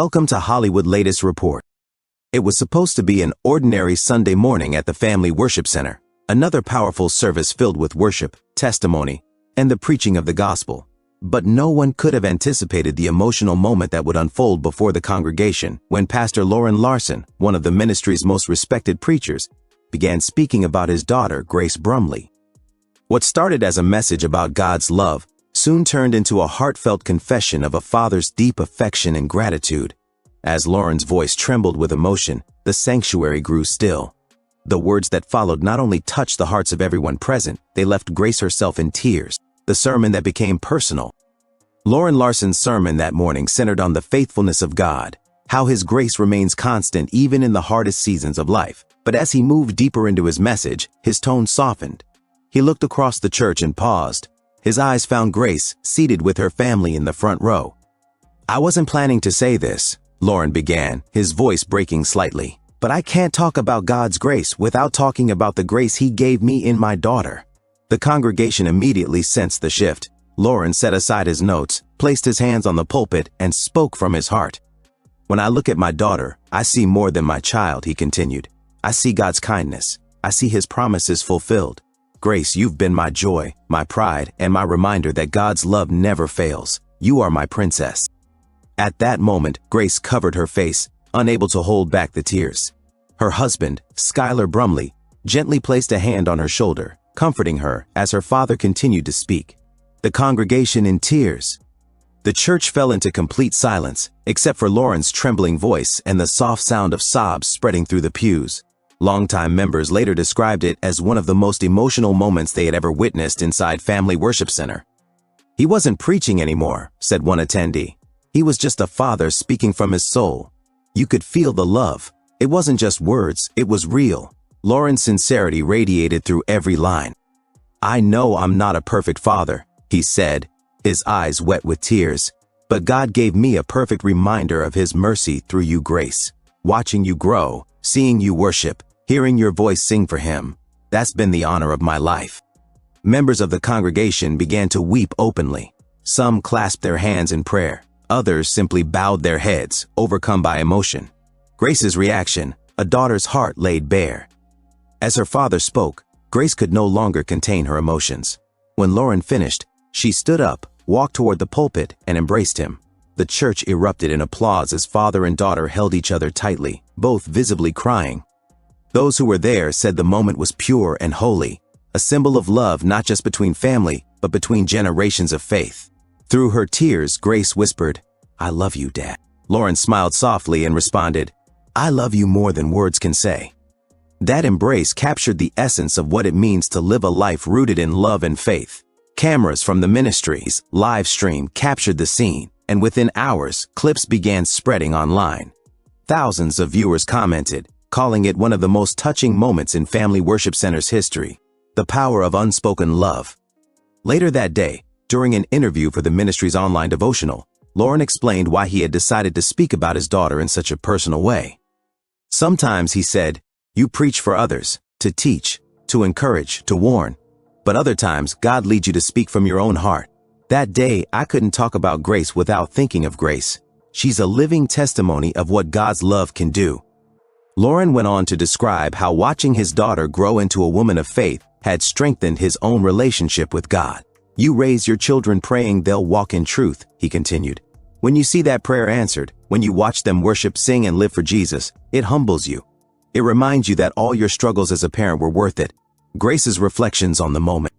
Welcome to Hollywood Latest Report. It was supposed to be an ordinary Sunday morning at the Family Worship Center, another powerful service filled with worship, testimony, and the preaching of the gospel. But no one could have anticipated the emotional moment that would unfold before the congregation when Pastor Loren Larson, one of the ministry's most respected preachers, began speaking about his daughter, Grace Brumley. What started as a message about God's love soon turned into a heartfelt confession of a father's deep affection and gratitude. As Loren's voice trembled with emotion, the sanctuary grew still. The words that followed not only touched the hearts of everyone present, they left Grace herself in tears. The sermon that became personal. Loren Larson's sermon that morning centered on the faithfulness of God, how His grace remains constant even in the hardest seasons of life. But as he moved deeper into his message, his tone softened. He looked across the church and paused. His eyes found Grace, seated with her family in the front row. "I wasn't planning to say this," Loren began, his voice breaking slightly. "But I can't talk about God's grace without talking about the grace He gave me in my daughter." The congregation immediately sensed the shift. Loren set aside his notes, placed his hands on the pulpit, and spoke from his heart. "When I look at my daughter, I see more than my child," he continued. "I see God's kindness. I see His promises fulfilled. Grace, you've been my joy, my pride, and my reminder that God's love never fails. You are my princess." At that moment, Grace covered her face, unable to hold back the tears. Her husband, Skylar Brumley, gently placed a hand on her shoulder, comforting her as her father continued to speak. The congregation in tears. The church fell into complete silence, except for Loren's trembling voice and the soft sound of sobs spreading through the pews. Longtime members later described it as one of the most emotional moments they had ever witnessed inside Family Worship Center. "He wasn't preaching anymore," said one attendee. "He was just a father speaking from his soul. You could feel the love. It wasn't just words, it was real." Loren's sincerity radiated through every line. "I know I'm not a perfect father," he said, his eyes wet with tears, "but God gave me a perfect reminder of His mercy through you, Grace. Watching you grow, seeing you worship, hearing your voice sing for Him, that's been the honor of my life." Members of the congregation began to weep openly. Some clasped their hands in prayer. Others simply bowed their heads, overcome by emotion. Grace's reaction, a daughter's heart laid bare. As her father spoke, Grace could no longer contain her emotions. When Loren finished, she stood up, walked toward the pulpit, and embraced him. The church erupted in applause as father and daughter held each other tightly, both visibly crying. Those who were there said the moment was pure and holy, a symbol of love not just between family, but between generations of faith. Through her tears, Grace whispered, "I love you, Dad." Loren smiled softly and responded, "I love you more than words can say." That embrace captured the essence of what it means to live a life rooted in love and faith. Cameras from the Ministries live stream captured the scene, and within hours, clips began spreading online. Thousands of viewers commented, calling it one of the most touching moments in Family Worship Center's history. The power of unspoken love. Later that day, during an interview for the Ministries online devotional, Loren explained why he had decided to speak about his daughter in such a personal way. "Sometimes," he said, "you preach for others, to teach, to encourage, to warn. But other times, God leads you to speak from your own heart. That day, I couldn't talk about Grace without thinking of Grace. She's a living testimony of what God's love can do." Loren went on to describe how watching his daughter grow into a woman of faith had strengthened his own relationship with God. "You raise your children praying they'll walk in truth," he continued. "When you see that prayer answered, when you watch them worship, sing, and live for Jesus, it humbles you. It reminds you that all your struggles as a parent were worth it." Grace's reflections on the moment.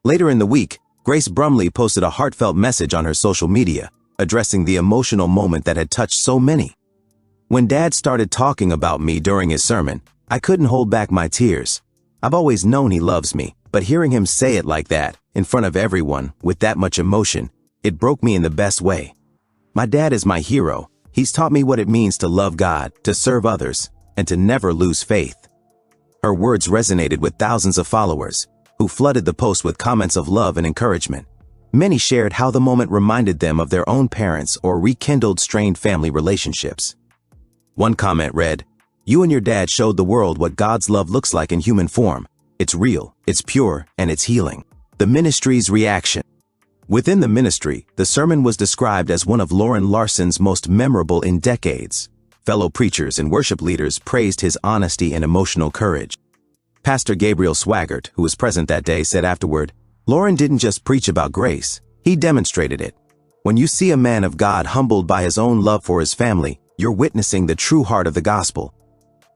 Later in the week, Grace Brumley posted a heartfelt message on her social media, addressing the emotional moment that had touched so many. "When Dad started talking about me during his sermon, I couldn't hold back my tears. I've always known he loves me, but hearing him say it like that, in front of everyone, with that much emotion, it broke me in the best way. My dad is my hero. He's taught me what it means to love God, to serve others, and to never lose faith." Her words resonated with thousands of followers, who flooded the post with comments of love and encouragement. Many shared how the moment reminded them of their own parents or rekindled strained family relationships. One comment read, "You and your dad showed the world what God's love looks like in human form. It's real, it's pure, and it's healing." The Ministry's reaction. Within the ministry, the sermon was described as one of Loren Larson's most memorable in decades. Fellow preachers and worship leaders praised his honesty and emotional courage. Pastor Gabriel Swaggart, who was present that day, said afterward, "Loren didn't just preach about grace, he demonstrated it. When you see a man of God humbled by his own love for his family, you're witnessing the true heart of the gospel."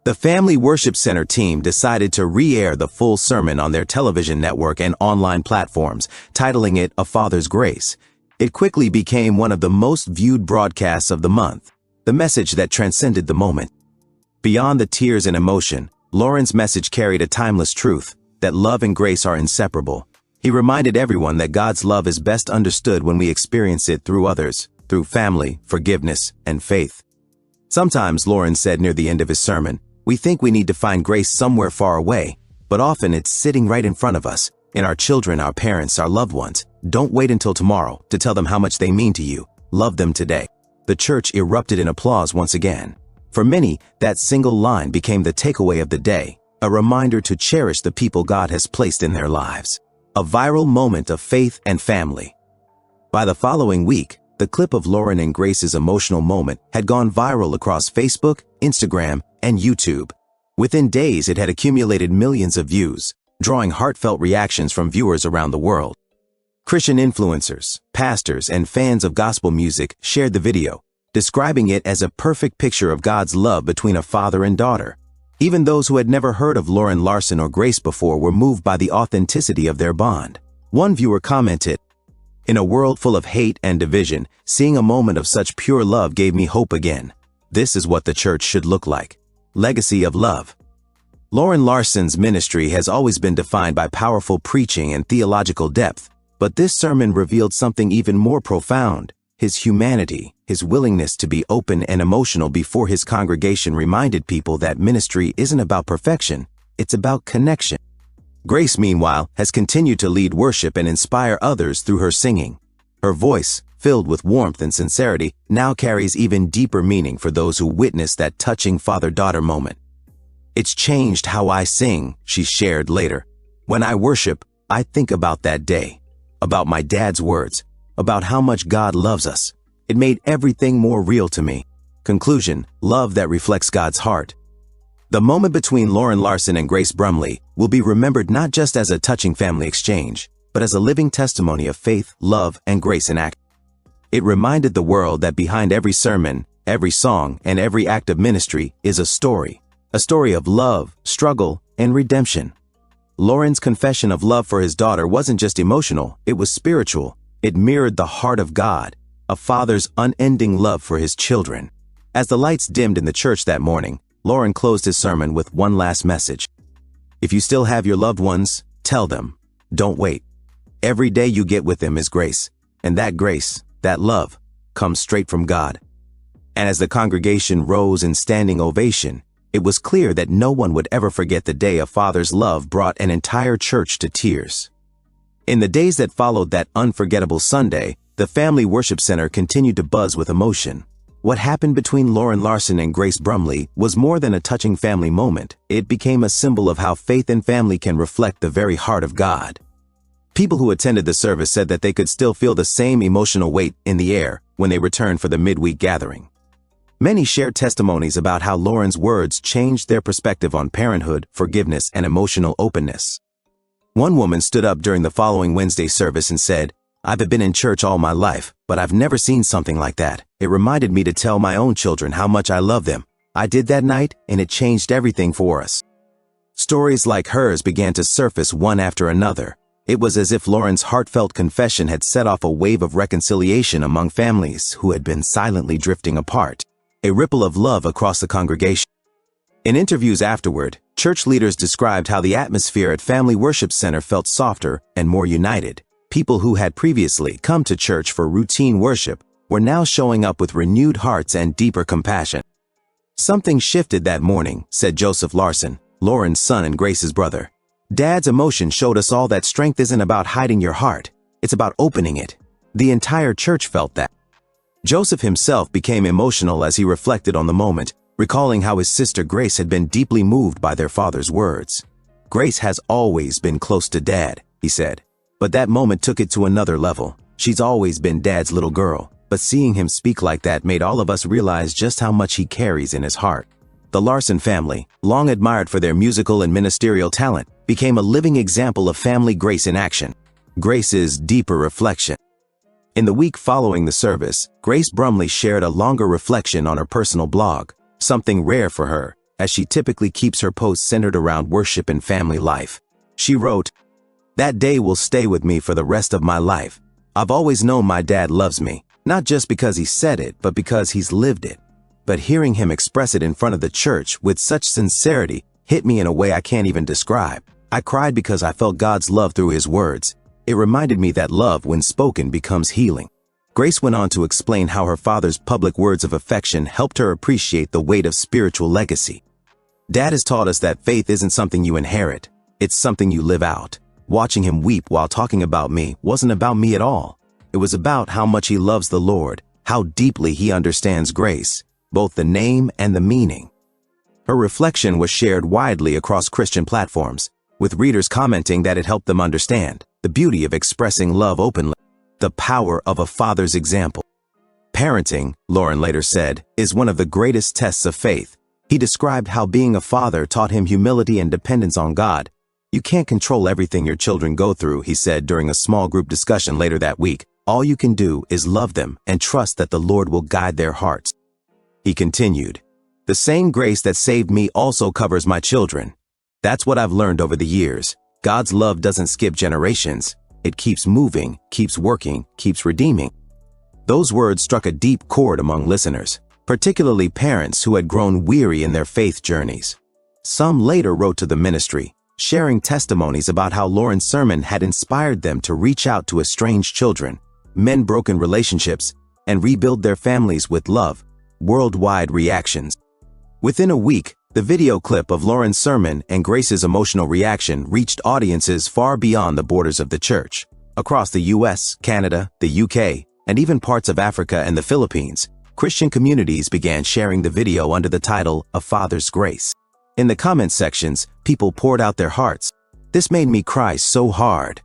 The Family Worship Center team decided to re-air the full sermon on their television network and online platforms, titling it A Father's Grace. It quickly became one of the most viewed broadcasts of the month, the message that transcended the moment. Beyond the tears and emotion, Loren's message carried a timeless truth, that love and grace are inseparable. He reminded everyone that God's love is best understood when we experience it through others, through family, forgiveness, and faith. Sometimes, Loren said near the end of his sermon, we think we need to find grace somewhere far away, but often it's sitting right in front of us, in our children, our parents, our loved ones. Don't wait until tomorrow to tell them how much they mean to you. Love them today. The church erupted in applause once again. For many, that single line became the takeaway of the day, a reminder to cherish the people God has placed in their lives. A viral moment of faith and family. By the following week, the clip of Loren and Grace's emotional moment had gone viral across Facebook, Instagram, and YouTube. Within days, it had accumulated millions of views, drawing heartfelt reactions from viewers around the world. Christian influencers, pastors, and fans of gospel music shared the video, describing it as a perfect picture of God's love between a father and daughter. Even those who had never heard of Loren Larson or Grace before were moved by the authenticity of their bond. One viewer commented, "In a world full of hate and division, seeing a moment of such pure love gave me hope again. This is what the church should look like. Legacy of love." Loren Larson's ministry has always been defined by powerful preaching and theological depth, but this sermon revealed something even more profound. His humanity, his willingness to be open and emotional before his congregation reminded people that ministry isn't about perfection, it's about connection. Grace, meanwhile, has continued to lead worship and inspire others through her singing. Her voice, filled with warmth and sincerity, now carries even deeper meaning for those who witness that touching father-daughter moment. "It's changed how I sing," she shared later. "When I worship, I think about that day, about my dad's words, about how much God loves us. It made everything more real to me." Conclusion: love that reflects God's heart. The moment between Loren Larson and Grace Brumley will be remembered not just as a touching family exchange, but as a living testimony of faith, love, and grace in action. It reminded the world that behind every sermon, every song, and every act of ministry is a story of love, struggle, and redemption. Loren's confession of love for his daughter wasn't just emotional, it was spiritual. It mirrored the heart of God, a father's unending love for his children. As the lights dimmed in the church that morning, Loren closed his sermon with one last message. If you still have your loved ones, tell them. Don't wait. Every day you get with them is grace, and that grace, that love, comes straight from God. And as the congregation rose in standing ovation, it was clear that no one would ever forget the day a father's love brought an entire church to tears. In the days that followed that unforgettable Sunday, the Family Worship Center continued to buzz with emotion. What happened between Loren Larson and Grace Brumley was more than a touching family moment. It became a symbol of how faith and family can reflect the very heart of God. People who attended the service said that they could still feel the same emotional weight in the air when they returned for the midweek gathering. Many shared testimonies about how Loren's words changed their perspective on parenthood, forgiveness, and emotional openness. One woman stood up during the following Wednesday service and said, "I've been in church all my life, but I've never seen something like that. It reminded me to tell my own children how much I love them. I did that night, and it changed everything for us." Stories like hers began to surface one after another. It was as if Loren's heartfelt confession had set off a wave of reconciliation among families who had been silently drifting apart, a ripple of love across the congregation. In interviews afterward, church leaders described how the atmosphere at Family Worship Center felt softer and more united. People who had previously come to church for routine worship were now showing up with renewed hearts and deeper compassion. "Something shifted that morning," said Joseph Larson, Loren's son and Grace's brother. "Dad's emotion showed us all that strength isn't about hiding your heart, it's about opening it." The entire church felt that. Joseph himself became emotional as he reflected on the moment, recalling how his sister Grace had been deeply moved by their father's words. "Grace has always been close to Dad," he said, "but that moment took it to another level. She's always been Dad's little girl, but seeing him speak like that made all of us realize just how much he carries in his heart. The Larson family, long admired for their musical and ministerial talent, became a living example of family grace in action. Grace's deeper reflection. In the week following the service, Grace Brumley shared a longer reflection on her personal blog, something rare for her, as she typically keeps her posts centered around worship and family life. She wrote, "That day will stay with me for the rest of my life. I've always known my dad loves me, not just because he said it, but because he's lived it. But hearing him express it in front of the church with such sincerity hit me in a way I can't even describe. I cried because I felt God's love through his words. It reminded me that love, when spoken, becomes healing." Grace went on to explain how her father's public words of affection helped her appreciate the weight of spiritual legacy. "Dad has taught us that faith isn't something you inherit. It's something you live out. Watching him weep while talking about me wasn't about me at all. It was about how much he loves the Lord, how deeply he understands grace, both the name and the meaning." Her reflection was shared widely across Christian platforms, with readers commenting that it helped them understand the beauty of expressing love openly, the power of a father's example. "Parenting," Loren later said, "is one of the greatest tests of faith." He described how being a father taught him humility and dependence on God. "You can't control everything your children go through," he said during a small group discussion later that week. "All you can do is love them and trust that the Lord will guide their hearts." He continued, "The same grace that saved me also covers my children. That's what I've learned over the years. God's love doesn't skip generations. It keeps moving, keeps working, keeps redeeming." Those words struck a deep chord among listeners, particularly parents who had grown weary in their faith journeys. Some later wrote to the ministry, sharing testimonies about how Loren's sermon had inspired them to reach out to estranged children, mend broken relationships, and rebuild their families with love. Worldwide reactions. Within a week, the video clip of Loren's sermon and Grace's emotional reaction reached audiences far beyond the borders of the church. Across the US, Canada, the UK, and even parts of Africa and the Philippines, Christian communities began sharing the video under the title "A Father's Grace." In the comment sections, people poured out their hearts. "This made me cry so hard.